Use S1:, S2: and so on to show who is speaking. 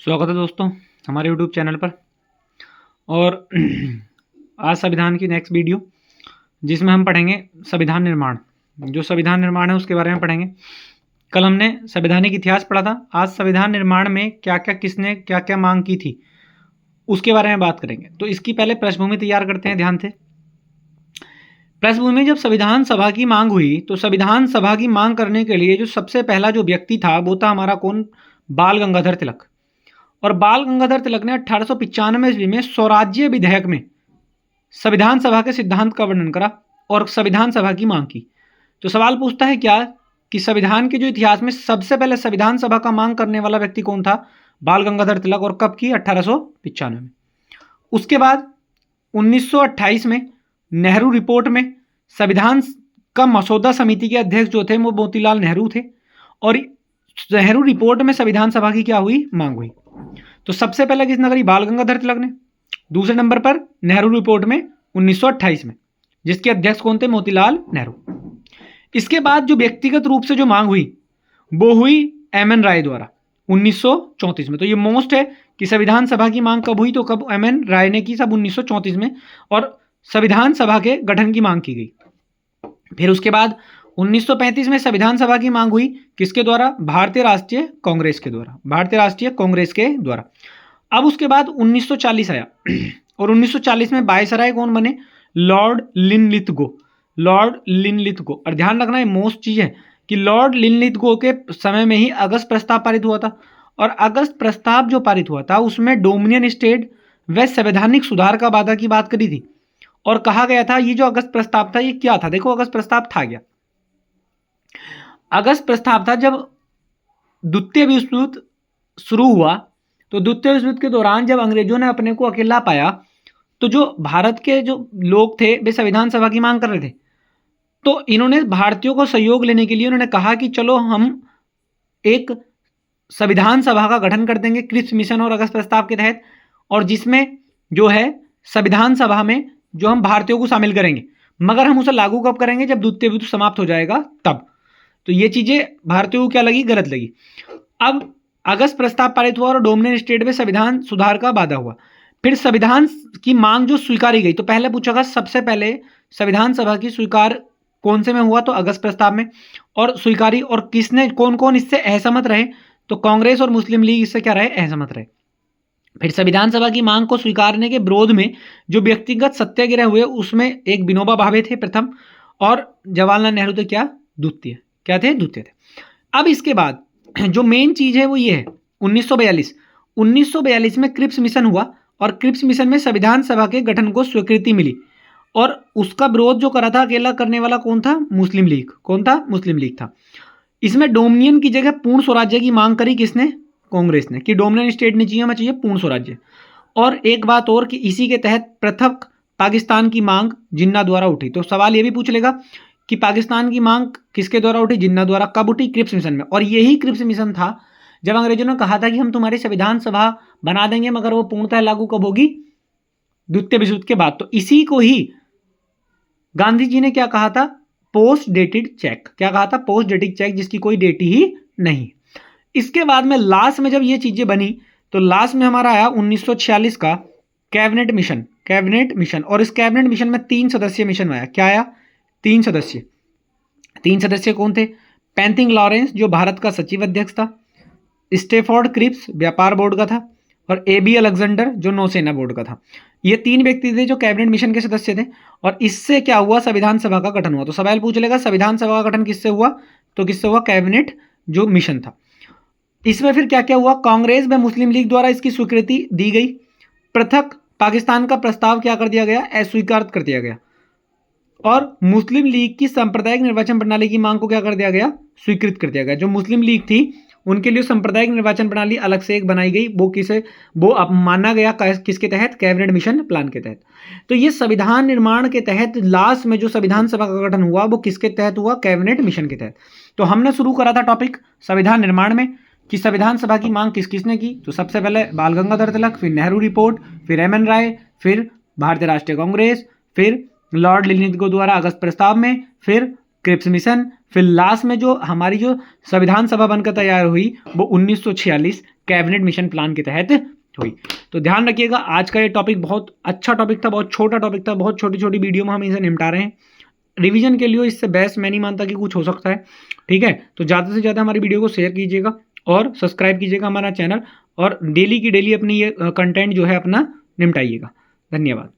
S1: स्वागत है दोस्तों हमारे यूट्यूब चैनल पर। और आज संविधान की नेक्स्ट वीडियो जिसमें हम पढ़ेंगे संविधान निर्माण। जो संविधान निर्माण है उसके बारे में पढ़ेंगे। कल हमने संवैधानिक इतिहास पढ़ा था। आज संविधान निर्माण में क्या क्या किसने क्या क्या मांग की थी उसके बारे में बात करेंगे। तो इसकी पहले पृष्ठभूमि तैयार करते हैं ध्यान से। पृष्ठभूमि, जब संविधान सभा की मांग हुई तो संविधान सभा की मांग करने के लिए जो सबसे पहला जो व्यक्ति था वो था हमारा कौन? बाल गंगाधर तिलक। और बाल गंगाधर तिलक ने 1895 ईस्वी में स्वराज्य विधेयक में संविधान सभा के सिद्धांत का वर्णन करा और संविधान सभा की मांग की। तो सवाल पूछता है क्या कि संविधान के जो इतिहास में सबसे पहले संविधान सभा का मांग करने वाला व्यक्ति कौन था? बाल गंगाधर तिलक। और कब की? 1895 में। उसके बाद 1928 में नेहरू रिपोर्ट में संविधान का मसौदा समिति के अध्यक्ष जो थे वो मोतीलाल नेहरू थे। और नेहरू रिपोर्ट में संविधान सभा की क्या हुई? मांग हुई। तो सबसे पहले किसने करी? बाल गंगाधर तिलक ने। दूसरे नंबर पर नेहरू रिपोर्ट में 1928 में, जिसके अध्यक्ष कौन थे? मोतीलाल नेहरू। इसके बाद जो व्यक्तिगत रूप से जो मांग हुई वो हुई एम.एन. राय द्वारा 1934 में। तो ये मोस्ट है कि संविधान सभा की मांग कब हुई? तो कब एम.एन. राय ने की? सब 1934 में। और संविधान सभा के गठन की मांग की गई। फिर उसके बाद 1935 में संविधान सभा की मांग हुई किसके द्वारा? भारतीय राष्ट्रीय कांग्रेस के द्वारा। भारतीय राष्ट्रीय कांग्रेस के द्वारा। अब उसके बाद 1940 आया और 1940 में वायसराय कौन बने? Lord Linlithgow. Lord Linlithgow. और ध्यान रखना है मोस्ट चीज है कि लॉर्ड लिनलिथगो के समय में ही अगस्त प्रस्ताव पारित हुआ था। और अगस्त प्रस्ताव जो पारित हुआ था उसमें डोमिनियन स्टेट व संवैधानिक सुधार का वादा की बात करी थी। और कहा गया था ये जो अगस्त प्रस्ताव था ये क्या था? देखो अगस्त प्रस्ताव था क्या? अगस्त प्रस्ताव था जब द्वितीय विश्व युद्ध शुरू हुआ। तो द्वितीय विश्व युद्ध के दौरान जब अंग्रेजों ने अपने को अकेला पाया तो जो भारत के जो लोग थे वे संविधान सभा की मांग कर रहे थे। तो इन्होंने भारतीयों को सहयोग लेने के लिए उन्होंने कहा कि चलो हम एक संविधान सभा का गठन कर देंगे क्रिप्स मिशन और अगस्त प्रस्ताव के तहत, और जिसमें जो है संविधान सभा में जो हम भारतीयों को शामिल करेंगे, मगर हम उसे लागू कब करेंगे? जब द्वितीय विश्व समाप्त हो जाएगा तब। तो ये चीजें भारतीयों को क्या लगी? गलत लगी। अब अगस्त प्रस्ताव पारित हुआ और डोमिनियन स्टेट में संविधान सुधार का वादा हुआ। फिर संविधान की मांग जो स्वीकारी गई, तो पहले पूछा सबसे पहले संविधान सभा की स्वीकार कौन से में हुआ? तो अगस्त प्रस्ताव में। और स्वीकारी और किसने, कौन कौन इससे असहमत रहे? तो कांग्रेस और मुस्लिम लीग इससे क्या रहे? असहमत रहे। फिर संविधान सभा की मांग को स्वीकारने के विरोध में जो व्यक्तिगत सत्याग्रह हुए उसमें एक विनोबा भावे थे प्रथम, और जवाहरलाल नेहरू थे क्या? द्वितीय। क्या थे? द्वितीय थे। अब इसके बाद जो मेन चीज है वो ये है 1942 में क्रिप्स मिशन हुआ और क्रिप्स मिशन में संविधान सभा के गठन को स्वीकृति मिली। और उसका विरोध जो करा था अकेला करने वाला कौन था? मुस्लिम लीग। कौन था? मुस्लिम लीग था। इसमें डोमिनियन की जगह पूर्ण स्वराज्य की मांग करी किसने? कांग्रेस ने, कि डोमिनियन स्टेट नहीं चाहिए, हमें चाहिए पूर्ण स्वराज्य। और एक बात और कि इसी के तहत पृथक पाकिस्तान की मांग जिन्ना द्वारा उठी। तो सवाल ये भी पूछ लेगा कि पाकिस्तान की मांग किसके द्वारा उठी? जिन्ना द्वारा। कब उठी? क्रिप्स मिशन में। और यही क्रिप्स मिशन था जब अंग्रेजों ने कहा था कि हम तुम्हारी संविधान सभा बना देंगे, मगर वो पूर्णतः लागू कब होगी? द्वितीय विश्व युद्ध के बाद। तो इसी को ही गांधी जी ने क्या कहा था? Post dated cheque. क्या कहा था? पोस्ट डेटेड चेक, जिसकी कोई डेट ही नहीं। इसके बाद में लास्ट में जब ये चीजें बनी तो लास्ट में हमारा आया 1946 का कैबिनेट मिशन। Cabinet mission. और इस कैबिनेट मिशन में 3 सदस्यीय मिशन आया। क्या आया? 3 सदस्य। 3 सदस्य कौन थे? पेंथिंग लॉरेंस जो भारत का सचिव अध्यक्ष था, स्टेफोर्ड क्रिप्स व्यापार बोर्ड का था, और ए.बी. अलेक्जेंडर जो नौसेना बोर्ड का था। ये 3 व्यक्ति थे जो कैबिनेट मिशन के सदस्य थे। और इससे क्या हुआ? संविधान सभा का गठन हुआ। तो सवाल पूछ लेगा संविधान सभा का गठन किससे हुआ? तो किससे हुआ? कैबिनेट जो मिशन था। इसमें फिर क्या क्या हुआ? कांग्रेस व मुस्लिम लीग द्वारा इसकी स्वीकृति दी गई। पृथक पाकिस्तान का प्रस्ताव क्या कर दिया गया? अस्वीकार कर दिया गया। और मुस्लिम लीग की सांप्रदायिक निर्वाचन प्रणाली की मांग को क्या कर दिया गया? स्वीकृत कर दिया गया। जो मुस्लिम लीग थी उनके लिए सांप्रदायिक निर्वाचन प्रणाली अलग से एक बनाई गई। वो अब माना गया किसके तहत? कैबिनेट मिशन प्लान के तहत। तो ये संविधान निर्माण के तहत लास्ट में जो संविधान सभा का गठन हुआ वो किसके तहत हुआ? कैबिनेट मिशन के तहत। तो हमने शुरू करा था टॉपिक संविधान निर्माण में कि संविधान सभा की मांग किस किसने की। तो सबसे पहले बाल गंगाधर तिलक, फिर नेहरू रिपोर्ट, फिर एम.एन. राय, फिर भारतीय राष्ट्रीय कांग्रेस, फिर लॉर्ड लिनलिथगो द्वारा अगस्त प्रस्ताव में, फिर क्रिप्स मिशन, फिर लास्ट में जो हमारी जो संविधान सभा बनकर तैयार हुई वो 1946 कैबिनेट मिशन प्लान के तहत हुई। तो ध्यान रखिएगा, आज का ये टॉपिक बहुत अच्छा टॉपिक था, बहुत छोटा टॉपिक था, बहुत छोटी छोटी वीडियो में हम इसे निपटा रहे हैं। रिवीजन के लिए इससे बेस्ट मैं नहीं मानता कि कुछ हो सकता है। ठीक है, तो ज़्यादा से ज़्यादा हमारी वीडियो को शेयर कीजिएगा और सब्सक्राइब कीजिएगा हमारा चैनल, और डेली की डेली अपनी ये कंटेंट जो है अपना निपटाइएगा। धन्यवाद।